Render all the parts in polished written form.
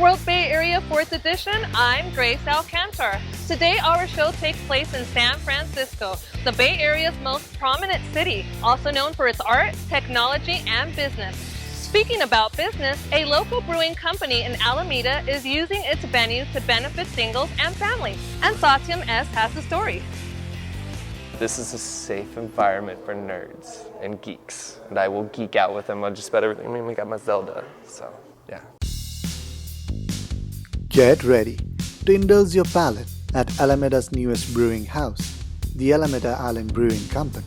World Bay Area 4th Edition, I'm Grace Alcantar. Today our show takes place in San Francisco, the Bay Area's most prominent city, also known for its art, technology, and business. Speaking about business, a local brewing company in Alameda is using its venue to benefit singles and families, and Satyam S. has the story. This is a safe environment for nerds and geeks, and I will geek out with them on just about everything. I mean, we got my Zelda, so yeah. Get ready to indulge your palate at Alameda's newest brewing house, the Alameda Island Brewing Company.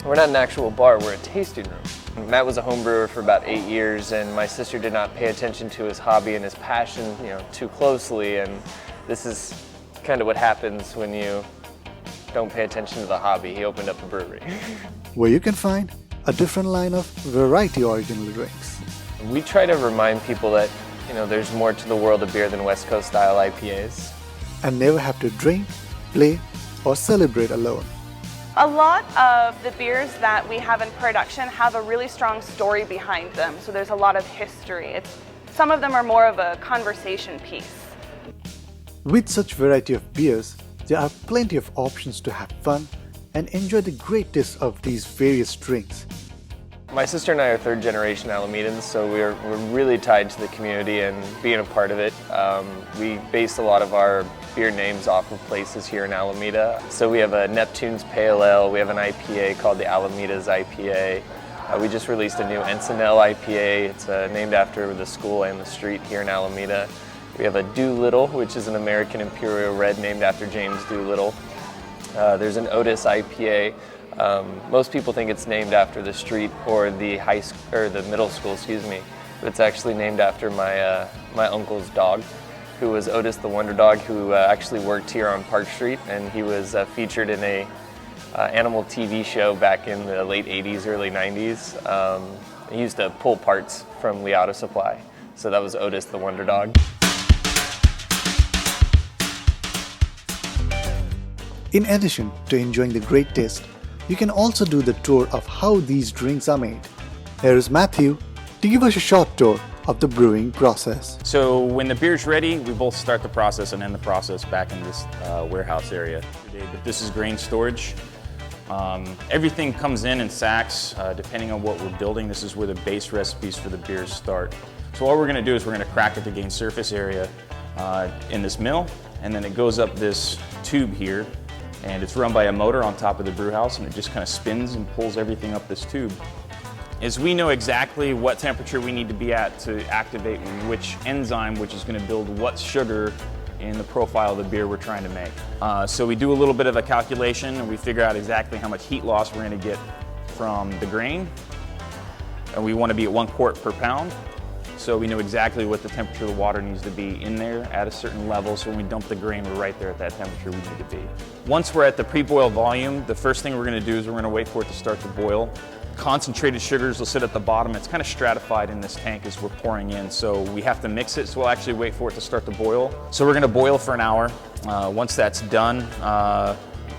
We're not an actual bar, we're a tasting room. Matt was a home brewer for about 8 years, and my sister did not pay attention to his hobby and his passion, too closely, and this is kind of what happens when you don't pay attention to the hobby. He opened up a brewery. Where you can find a different line of variety original drinks. We try to remind people that there's more to the world of beer than West Coast style IPAs. And never have to drink, play, or celebrate alone. A lot of the beers that we have in production have a really strong story behind them, so there's a lot of history. Some of them are more of a conversation piece. With such variety of beers, there are plenty of options to have fun and enjoy the great taste of these various drinks. My sister and I are third generation Alamedans, so we're really tied to the community and being a part of it. We base a lot of our beer names off of places here in Alameda. So we have a Neptune's Pale Ale, we have an IPA called the Alameda's IPA. We just released a new Encinel IPA. It's named after the school and the street here in Alameda. We have a Doolittle, which is an American Imperial Red named after James Doolittle. There's an Otis IPA. Most people think it's named after the street or the the middle school, but it's actually named after my uncle's dog, who was Otis the Wonder Dog, who actually worked here on Park Street, and he was featured in a animal TV show back in the late 80s, early 90s. He used to pull parts from Lee Auto Supply, so that was Otis the Wonder Dog. In addition to enjoying the great taste, you can also do the tour of how these drinks are made. Here is Matthew to give us a short tour of the brewing process. So when the beer's ready, we both start the process and end the process back in this warehouse area. But this is grain storage. Everything comes in sacks, depending on what we're building. This is where the base recipes for the beers start. So what we're gonna do is we're gonna crack it to gain surface area in this mill, and then it goes up this tube here, and it's run by a motor on top of the brew house, and it just kind of spins and pulls everything up this tube. Is we know exactly what temperature we need to be at to activate which enzyme, which is going to build what sugar in the profile of the beer we're trying to make. So we do a little bit of a calculation, and we figure out exactly how much heat loss we're going to get from the grain. And we want to be at 1 quart per pound. So we know exactly what the temperature of the water needs to be in there at a certain level, so when we dump the grain, we're right there at that temperature we need to be. Once we're at the pre-boil volume, the first thing we're going to do is we're going to wait for it to start to boil. Concentrated sugars will sit at the bottom. It's kind of stratified in this tank as we're pouring in, so we have to mix it, so we'll actually wait for it to start to boil. So we're going to boil for an hour. Once that's done,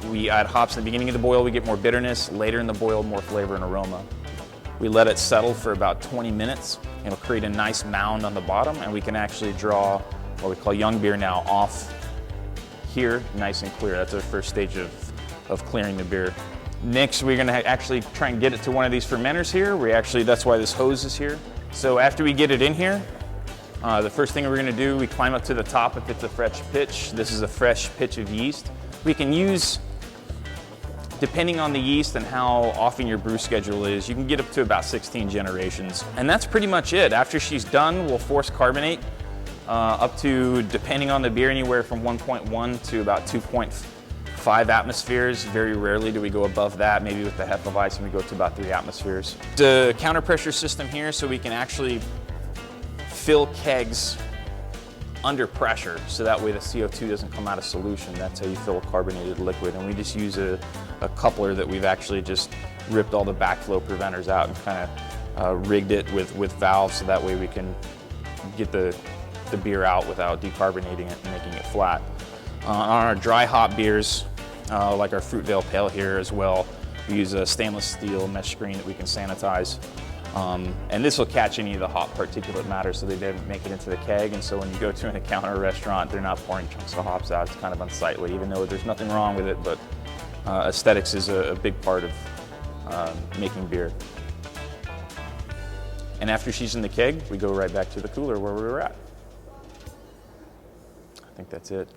we add hops in the beginning of the boil, we get more bitterness. Later in the boil, more flavor and aroma. We let it settle for about 20 minutes. It'll create a nice mound on the bottom, and we can actually draw what we call young beer now off here, nice and clear. That's our first stage of clearing the beer. Next, we're gonna actually try and get it to one of these fermenters here. That's why this hose is here. So after we get it in here, the first thing we're gonna do, we climb up to the top if it's a fresh pitch. This is a fresh pitch of yeast. We can use, depending on the yeast and how often your brew schedule is, you can get up to about 16 generations. And that's pretty much it. After she's done, we'll force carbonate up to, depending on the beer, anywhere from 1.1 to about 2.5 atmospheres. Very rarely do we go above that. Maybe with the Hefeweizen we go to about 3 atmospheres. The counter pressure system here, so we can actually fill kegs under pressure, so that way the CO2 doesn't come out of solution. That's how you fill a carbonated liquid. And we just use a coupler that we've actually just ripped all the backflow preventers out and kind of rigged it with valves, so that way we can get the beer out without decarbonating it and making it flat. On our dry hop beers, like our Fruitvale Pale here as well, we use a stainless steel mesh screen that we can sanitize. And this will catch any of the hop particulate matter, so they didn't make it into the keg. And so when you go to an account or a restaurant, they're not pouring chunks of hops out. It's kind of unsightly, even though there's nothing wrong with it. But aesthetics is a big part of making beer. And after she's in the keg, we go right back to the cooler where we were at. I think that's it.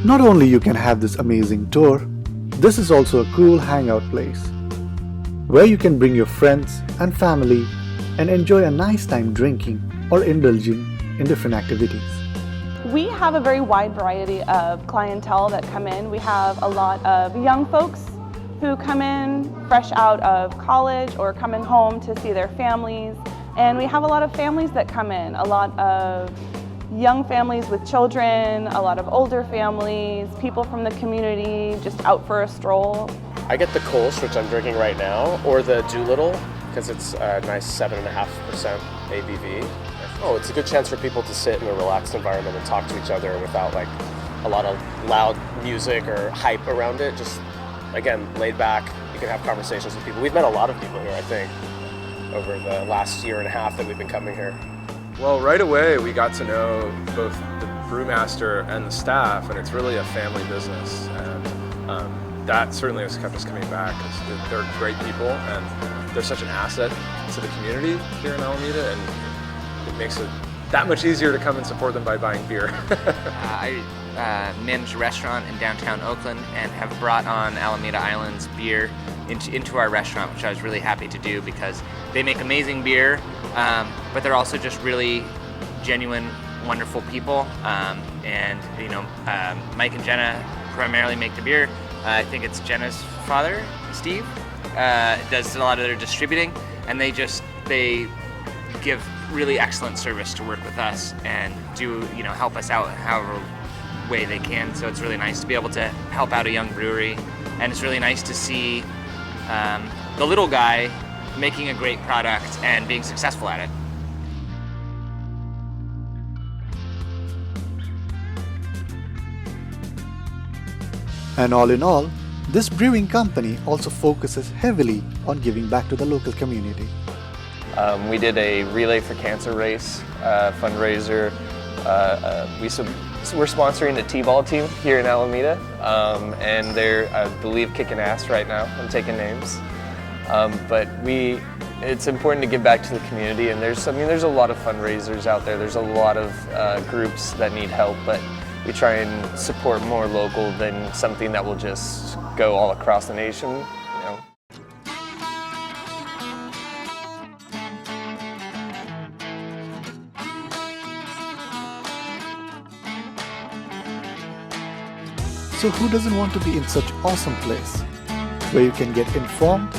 Not only you can have this amazing tour, this is also a cool hangout place where you can bring your friends and family and enjoy a nice time drinking or indulging in different activities. We have a very wide variety of clientele that come in. We have a lot of young folks who come in fresh out of college or coming home to see their families. And we have a lot of families that come in, a lot of young families with children, a lot of older families, people from the community just out for a stroll. I get the Kolsch, which I'm drinking right now, or the Doolittle, because it's a nice 7.5% ABV. Oh, it's a good chance for people to sit in a relaxed environment and talk to each other without like a lot of loud music or hype around it. Just, again, laid back. You can have conversations with people. We've met a lot of people here, I think, over the last year and a half that we've been coming here. Well, right away we got to know both the brewmaster and the staff, and it's really a family business. And that certainly has kept us coming back because they're great people and they're such an asset to the community here in Alameda, and it makes it that much easier to come and support them by buying beer. I manage a restaurant in downtown Oakland and have brought on Alameda Island's beer into our restaurant, which I was really happy to do because they make amazing beer, but they're also just really genuine, wonderful people. And you know, Mike and Jenna primarily make the beer. I think it's Jenna's father, Steve, does a lot of their distributing, and they give really excellent service to work with us and do, you know, help us out however way they can. So it's really nice to be able to help out a young brewery, and it's really nice to see the little guy making a great product and being successful at it. And all in all, this brewing company also focuses heavily on giving back to the local community. We did a Relay for Cancer race fundraiser. We're sponsoring the T-ball team here in Alameda, and they're, I believe, kicking ass right now. I'm taking names, but it's important to give back to the community. And there's a lot of fundraisers out there. There's a lot of groups that need help, but we try and support more local than something that will just go all across the nation. You know. So who doesn't want to be in such awesome place where you can get informed,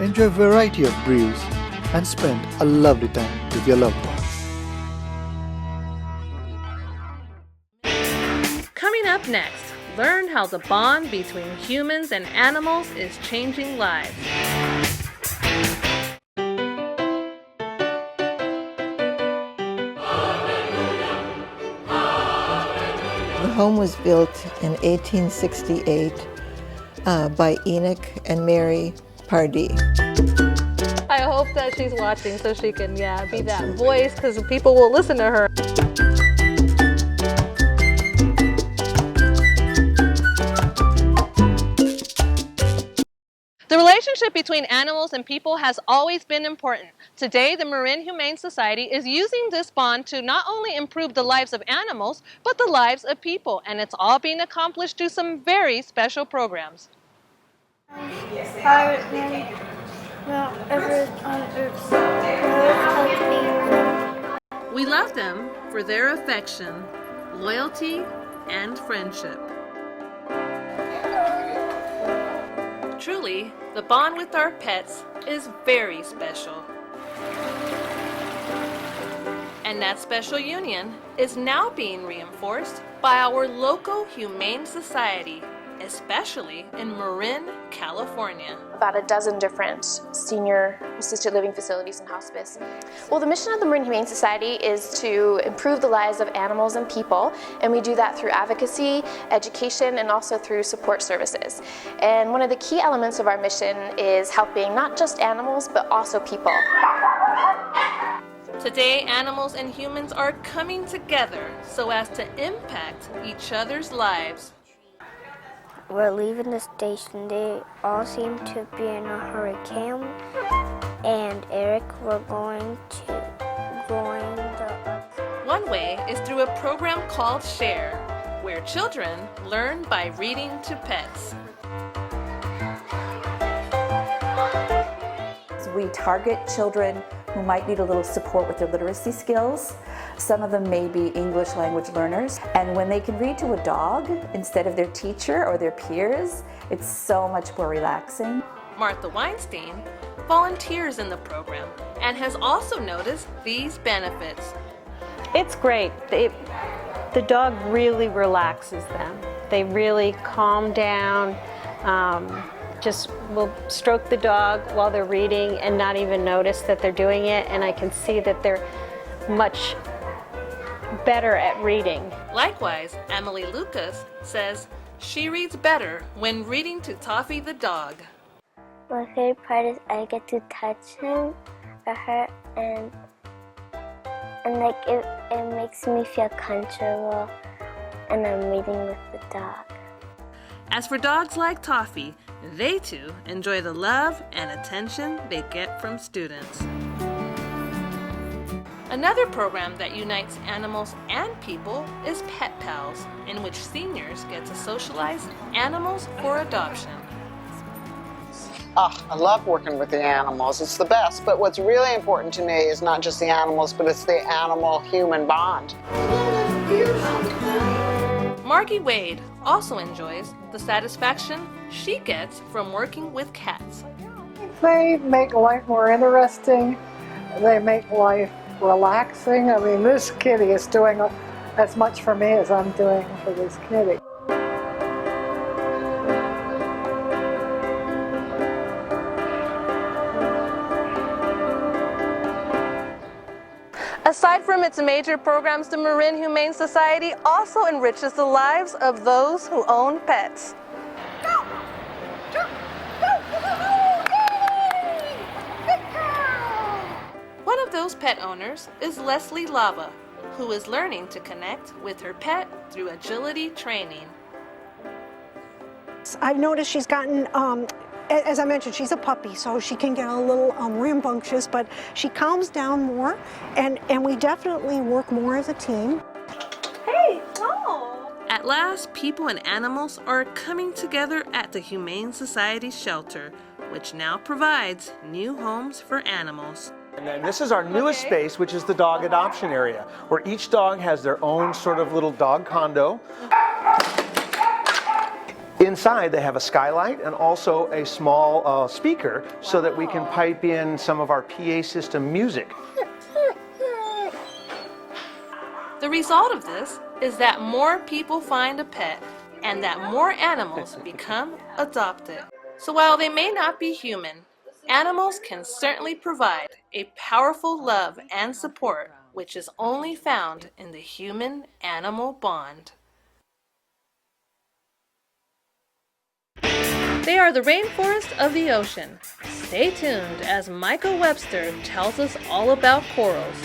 enjoy a variety of brews, and spend a lovely time with your loved ones? Coming up next, learn how the bond between humans and animals is changing lives. The home was built in 1868 by Enoch and Mary Pardee. I hope that she's watching so she can, be that voice, because people will listen to her. The relationship between animals and people has always been important. Today, the Marin Humane Society is using this bond to not only improve the lives of animals, but the lives of people, and it's all being accomplished through some very special programs. We love them for their affection, loyalty, and friendship. Truly, the bond with our pets is very special. And that special union is now being reinforced by our local Humane Society, especially in Marin, California. About a dozen different senior assisted living facilities and hospice. Well, the mission of the Marin Humane Society is to improve the lives of animals and people, and we do that through advocacy, education, and also through support services. And one of the key elements of our mission is helping not just animals, but also people. Today, animals and humans are coming together so as to impact each other's lives. We're leaving the station. They all seem to be in a hurricane. And Eric, we're going to join the... One way is through a program called Share, where children learn by reading to pets. We target children who might need a little support with their literacy skills. Some of them may be English language learners. And when they can read to a dog instead of their teacher or their peers, it's so much more relaxing. Martha Weinstein volunteers in the program and has also noticed these benefits. It's great. The dog really relaxes them. They really calm down. Just will stroke the dog while they're reading and not even notice that they're doing it, and I can see that they're much better at reading. Likewise, Emily Lucas says she reads better when reading to Toffee the dog. My favorite part is I get to touch him or her, and like it makes me feel comfortable, and I'm reading with the dog. As for dogs like Toffee, they too enjoy the love and attention they get from students. Another program that unites animals and people is Pet Pals, in which seniors get to socialize animals for adoption. Oh, I love working with the animals. It's the best. But what's really important to me is not just the animals, but it's the animal-human bond. Margie Wade also enjoys the satisfaction she gets from working with cats. They make life more interesting. They make life relaxing. I mean, this kitty is doing as much for me as I'm doing for this kitty. Aside from its major programs, the Marin Humane Society also enriches the lives of those who own pets. One of those pet owners is Leslie Lava, who is learning to connect with her pet through agility training. I've noticed she's gotten, as I mentioned, she's a puppy, so she can get a little rambunctious, but she calms down more, and we definitely work more as a team. Hey, no! At last, people and animals are coming together at the Humane Society shelter, which now provides new homes for animals. And then this is our newest space, which is the dog adoption area, where each dog has their own sort of little dog condo. Inside, they have a skylight and also a small speaker so that we can pipe in some of our PA system music. The result of this is that more people find a pet and that more animals become adopted. So while they may not be human, animals can certainly provide a powerful love and support which is only found in the human-animal bond. They are the rainforest of the ocean. Stay tuned as Michael Webster tells us all about corals.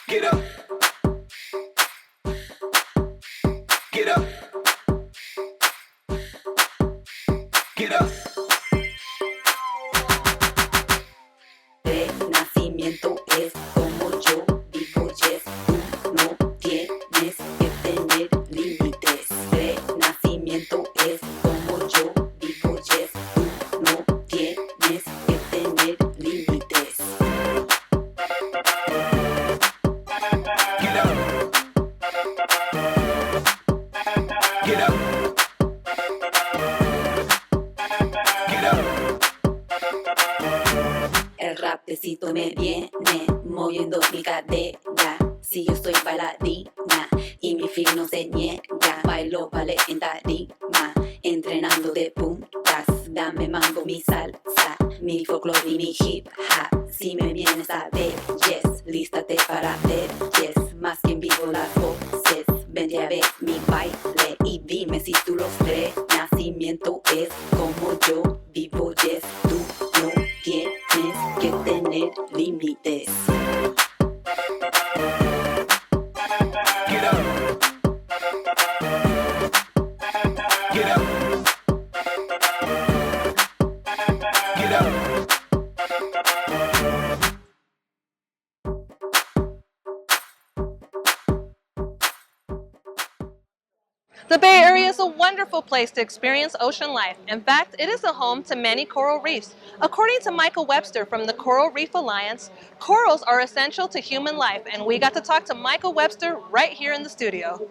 Get up. Get up. Get up. Nacimiento es como yo digo yes, tú no tienes que tener límites. De nacimiento es como yo digo yes, tú no tienes que tener límites. eso me viene, moviendo mi cadera. Si yo soy bailarina y mi feeling no se niega, bailo ballet en tarima, entrenando de puntas. Dame mambo, mi salsa, mi folklore y mi hip hop. Si me vienes a ver, yes, lístate para ver, yes, más que en vivo las voces. Vente a ver mi baile y dime si tú los crees. Nacimiento es como yo vivo, yes, tú no tienes que tener límites. Get up. Get up. Get up. The Bay Area is a wonderful place to experience ocean life. In fact, it is a home to many coral reefs. According to Michael Webster from the Coral Reef Alliance, corals are essential to human life, and we got to talk to Michael Webster right here in the studio.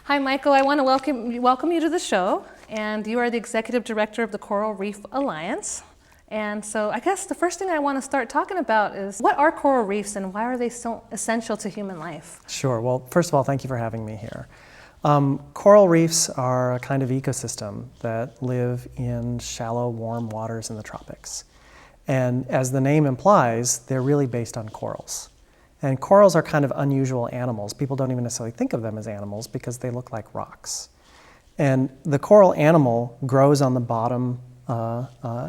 Hi, Michael. I want to welcome you to the show, and you are the Executive Director of the Coral Reef Alliance. And so I guess the first thing I want to start talking about is what are coral reefs and why are they so essential to human life? Sure. Well, first of all, thank you for having me here. Coral reefs are a kind of ecosystem that live in shallow, warm waters in the tropics. And as the name implies, they're really based on corals. And corals are kind of unusual animals. People don't even necessarily think of them as animals because they look like rocks. And the coral animal grows on the bottom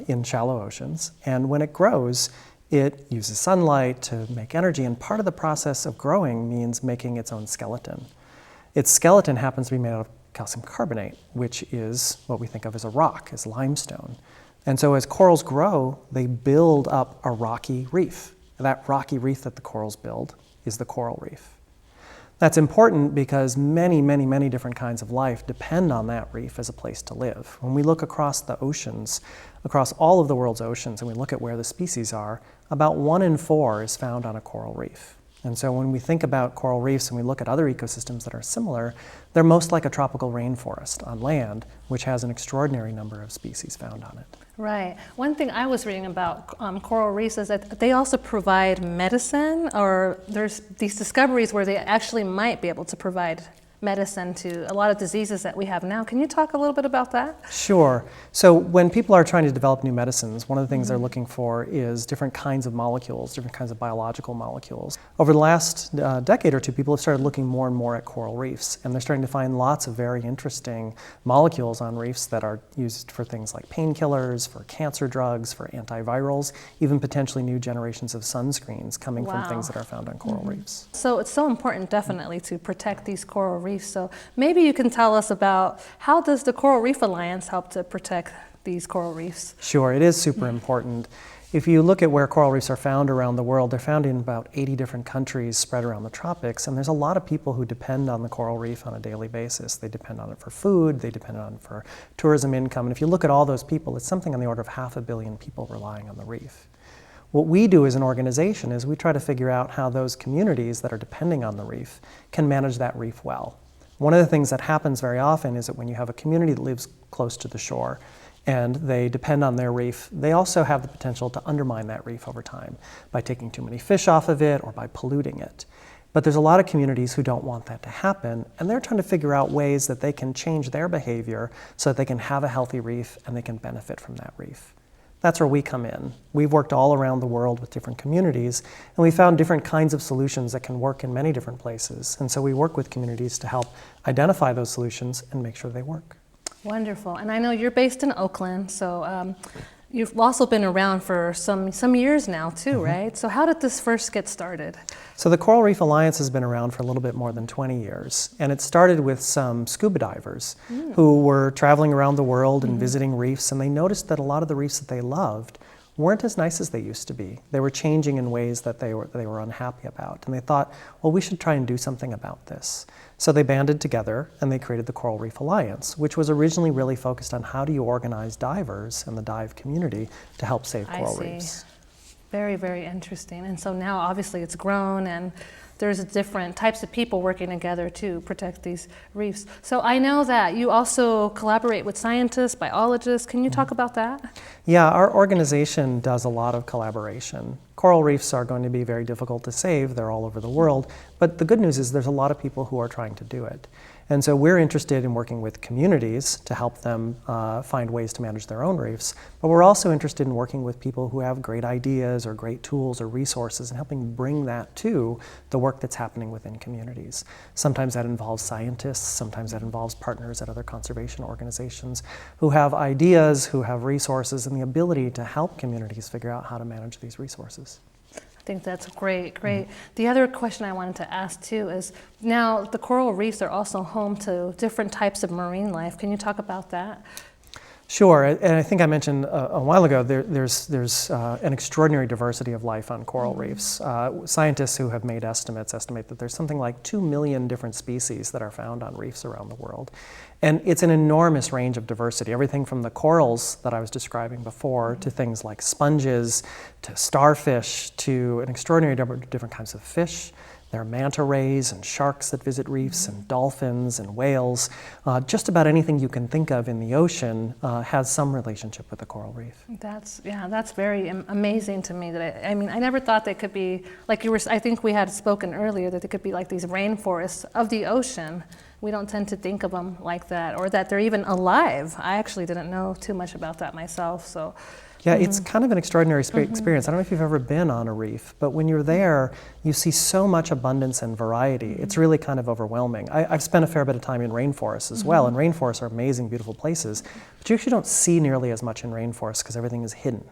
in shallow oceans. And when it grows, it uses sunlight to make energy. And part of the process of growing means making its own skeleton. Its skeleton happens to be made out of calcium carbonate, which is what we think of as a rock, as limestone. And so as corals grow, they build up a rocky reef. That rocky reef that the corals build is the coral reef. That's important because many, many, many different kinds of life depend on that reef as a place to live. When we look across the oceans, across all of the world's oceans, and we look at where the species are, about 1 in 4 is found on a coral reef. And so when we think about coral reefs and we look at other ecosystems that are similar, they're most like a tropical rainforest on land, which has an extraordinary number of species found on it. Right. One thing I was reading about coral reefs is that they also provide medicine, or there's these discoveries where they actually might be able to provide medicine to a lot of diseases that we have now. Can you talk a little bit about that? Sure. So when people are trying to develop new medicines, one of the things they're looking for is different kinds of molecules, different kinds of biological molecules. Over the last decade or two, people have started looking more and more at coral reefs, and they're starting to find lots of very interesting molecules on reefs that are used for things like painkillers, for cancer drugs, for antivirals, even potentially new generations of sunscreens coming from things that are found on coral reefs. So it's so important, definitely, to protect these coral reefs. So maybe you can tell us about how does the Coral Reef Alliance help to protect these coral reefs? Sure, it is super important. If you look at where coral reefs are found around the world, they're found in about 80 different countries spread around the tropics, and there's a lot of people who depend on the coral reef on a daily basis. They depend on it for food, they depend on it for tourism income, and if you look at all those people, it's something on the order of 500 million people relying on the reef. What we do as an organization is we try to figure out how those communities that are depending on the reef can manage that reef well. One of the things that happens very often is that when you have a community that lives close to the shore and they depend on their reef, they also have the potential to undermine that reef over time by taking too many fish off of it or by polluting it. But there's a lot of communities who don't want that to happen, and they're trying to figure out ways that they can change their behavior so that they can have a healthy reef and they can benefit from that reef. That's where we come in. We've worked all around the world with different communities, and we found different kinds of solutions that can work in many different places. And so we work with communities to help identify those solutions and make sure they work. Wonderful. And I know you're based in Oakland, so you've also been around for some years now too, right? So how did this first get started? So the Coral Reef Alliance has been around for a little bit more than 20 years, and it started with some scuba divers who were traveling around the world and visiting reefs, and they noticed that a lot of the reefs that they loved weren't as nice as they used to be. They were changing in ways that they were unhappy about, and they thought, well, we should try and do something about this. So they banded together and they created the Coral Reef Alliance, which was originally really focused on how do you organize divers and the dive community to help save coral reefs. Very, very interesting. And so now obviously it's grown and there's different types of people working together to protect these reefs. So I know that you also collaborate with scientists, biologists. Can you talk about that? Yeah, our organization does a lot of collaboration. Coral reefs are going to be very difficult to save. They're all over the world. But the good news is there's a lot of people who are trying to do it. And so we're interested in working with communities to help them find ways to manage their own reefs. But we're also interested in working with people who have great ideas or great tools or resources and helping bring that to the work that's happening within communities. Sometimes that involves scientists, sometimes that involves partners at other conservation organizations who have ideas, who have resources, and the ability to help communities figure out how to manage these resources. I think that's great. The other question I wanted to ask too is, now the coral reefs are also home to different types of marine life. Can you talk about that? Sure, and I think I mentioned a while ago, there's an extraordinary diversity of life on coral reefs. Scientists who have made estimates estimate that there's something like 2 million different species that are found on reefs around the world. And it's an enormous range of diversity, everything from the corals that I was describing before to things like sponges, to starfish, to an extraordinary number of different kinds of fish. There are manta rays and sharks that visit reefs and dolphins and whales. Just about anything you can think of in the ocean has some relationship with the coral reef. That's very amazing to me. I mean, I never thought they could be, like you were, I think we had spoken earlier, that they could be like these rainforests of the ocean. We don't tend to think of them like that, or that they're even alive. I actually didn't know too much about that myself, so. Yeah, it's kind of an extraordinary experience. I don't know if you've ever been on a reef, but when you're there, you see so much abundance and variety. It's really kind of overwhelming. I've spent a fair bit of time in rainforests as well, and rainforests are amazing, beautiful places, but you actually don't see nearly as much in rainforests because everything is hidden.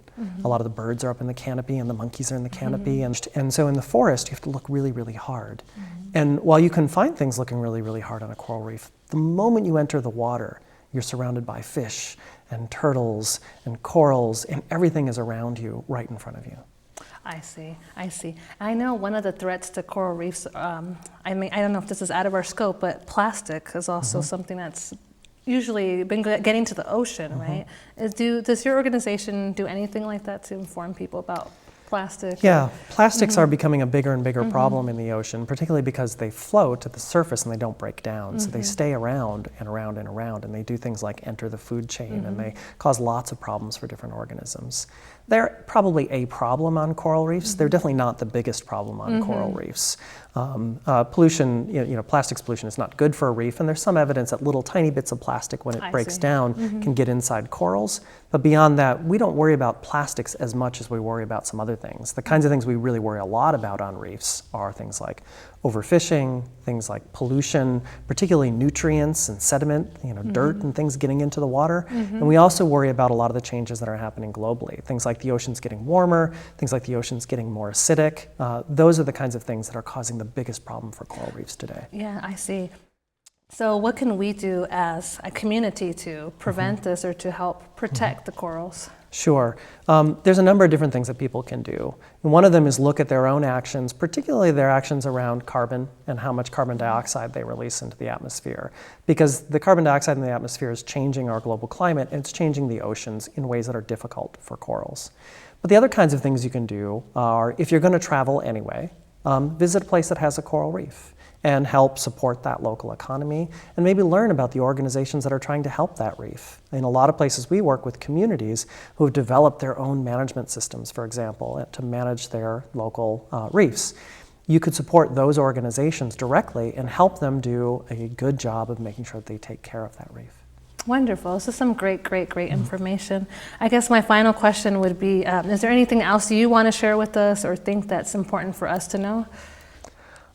A lot of the birds are up in the canopy and the monkeys are in the canopy, and so in the forest you have to look really, really hard. And while you can find things looking really, really hard on a coral reef, the moment you enter the water, you're surrounded by fish and turtles and corals, and everything is around you, right in front of you. I see. I know one of the threats to coral reefs, I mean, I don't know if this is out of our scope, but plastic is also something that's usually been getting to the ocean, right? Does your organization do anything like that to inform people about plastic? Yeah, plastics are becoming a bigger and bigger problem in the ocean, particularly because they float at the surface and they don't break down. So they stay around and around and around, and they do things like enter the food chain, and they cause lots of problems for different organisms. They're probably a problem on coral reefs. They're definitely not the biggest problem on coral reefs. Pollution, plastics pollution is not good for a reef, and there's some evidence that little tiny bits of plastic, when it breaks down, can get inside corals. But beyond that, we don't worry about plastics as much as we worry about some other things. The kinds of things we really worry a lot about on reefs are things like overfishing, things like pollution, particularly nutrients and sediment, dirt and things getting into the water. And we also worry about a lot of the changes that are happening globally. Things like the oceans getting warmer, things like the oceans getting more acidic. Those are the kinds of things that are causing the biggest problem for coral reefs today. Yeah, I see. So what can we do as a community to prevent this or to help protect the corals? Sure. There's a number of different things that people can do. And one of them is look at their own actions, particularly their actions around carbon and how much carbon dioxide they release into the atmosphere. Because the carbon dioxide in the atmosphere is changing our global climate, and it's changing the oceans in ways that are difficult for corals. But the other kinds of things you can do are, if you're going to travel anyway, visit a place that has a coral reef and help support that local economy, and maybe learn about the organizations that are trying to help that reef. In a lot of places we work with communities who have developed their own management systems, for example, to manage their local reefs. You could support those organizations directly and help them do a good job of making sure that they take care of that reef. Wonderful. This is some great information. I guess my final question would be, is there anything else you want to share with us or think that's important for us to know?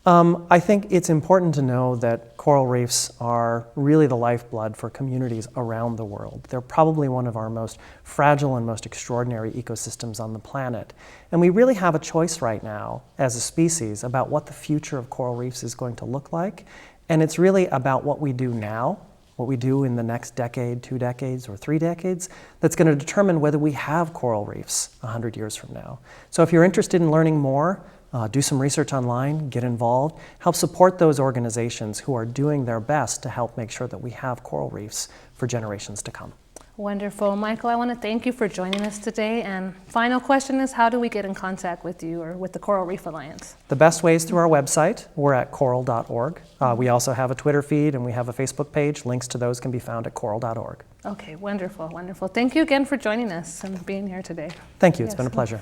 I think it's important to know that coral reefs are really the lifeblood for communities around the world. They're probably one of our most fragile and most extraordinary ecosystems on the planet. And we really have a choice right now as a species about what the future of coral reefs is going to look like. And it's really about what we do now, what we do in the next decade, 2 decades, or 3 decades, that's going to determine whether we have coral reefs 100 years from now. So if you're interested in learning more, do some research online, get involved, help support those organizations who are doing their best to help make sure that we have coral reefs for generations to come. Wonderful. Michael, I want to thank you for joining us today. And final question is, how do we get in contact with you or with the Coral Reef Alliance? The best way is through our website. We're at coral.org. We also have a Twitter feed and we have a Facebook page. Links to those can be found at coral.org. Okay, wonderful, wonderful. Thank you again for joining us and being here today. Thank you. It's been a pleasure.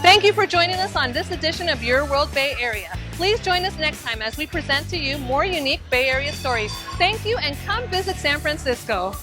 Thank you for joining us on this edition of Your World Bay Area. Please join us next time as we present to you more unique Bay Area stories. Thank you and come visit San Francisco.